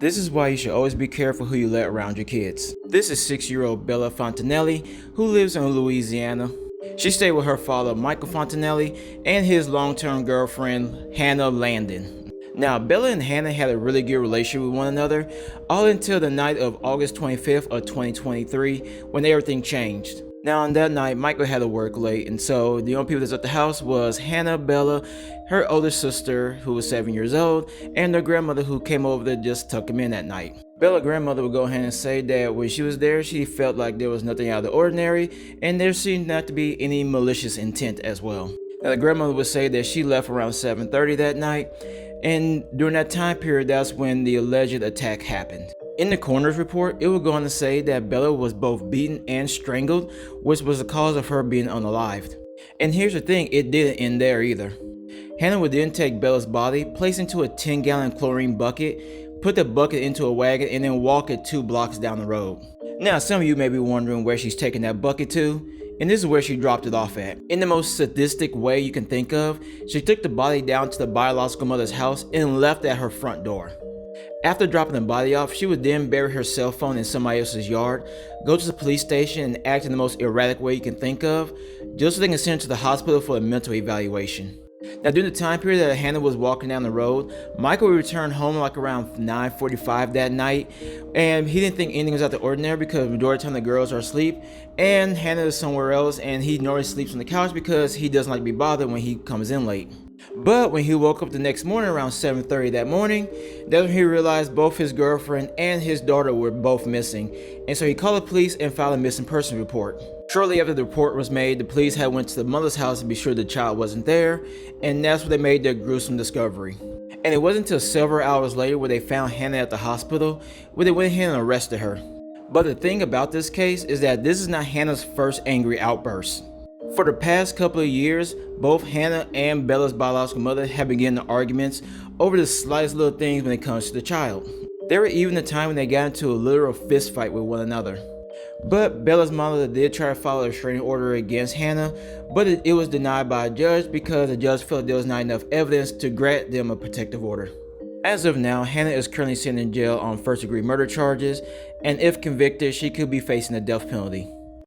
This is why you should always be careful who you let around your kids. This is 6-year-old Belle Fonanetelle, who lives in Louisiana. She stayed with her father, Michael Fonanetelle, and his long-term girlfriend, Hannah Landon. Now, Bella and Hannah had a really good relationship with one another, all until the night of August 25th of 2023, when everything changed. Now, on that night, Michael had to work late, and so the only people that's at the house was Hannah, Bella, her older sister, who was 7 years old, and their grandmother, who came over to just tuck him in that night. Bella's grandmother would go ahead and say that when she was there, she felt like there was nothing out of the ordinary, and there seemed not to be any malicious intent as well. Now, the grandmother would say that she left around 7:30 that night, and during that time period, that's when the alleged attack happened. In the coroner's report, it would go on to say that Bella was both beaten and strangled, which was the cause of her being unalived. And here's the thing, it didn't end there either. Hannah would then take Bella's body, place it into a 10-gallon chlorine bucket, put the bucket into a wagon, and then walk it 2 blocks down the road. Now, some of you may be wondering where she's taking that bucket to, and this is where she dropped it off at. In the most sadistic way you can think of, she took the body down to the biological mother's house and left at her front door. After dropping the body off, she would then bury her cell phone in somebody else's yard, go to the police station and act in the most erratic way you can think of, just so they can send her to the hospital for a mental evaluation. Now, during the time period that Hannah was walking down the road, Michael would return home like around 9:45 that night, and he didn't think anything was out of the ordinary because the majority of the time the girls are asleep, and Hannah is somewhere else, and he normally sleeps on the couch because he doesn't like to be bothered when he comes in late. But when he woke up the next morning around 7:30 that morning, that's when he realized both his girlfriend and his daughter were both missing, and so he called the police and filed a missing person report. Shortly after the report was made, the police had went to the mother's house to be sure the child wasn't there, and that's when they made their gruesome discovery. And it wasn't until several hours later where they found Hannah at the hospital, where they went ahead and arrested her. But the thing about this case is that this is not Hannah's first angry outburst. For the past couple of years, both Hannah and Bella's biological mother have been getting into arguments over the slightest little things when it comes to the child. There were even a time when they got into a literal fist fight with one another. But Bella's mother did try to file a restraining order against Hannah, but it was denied by a judge because the judge felt there was not enough evidence to grant them a protective order. As of now, Hannah is currently sitting in jail on first-degree murder charges, and if convicted, she could be facing the death penalty.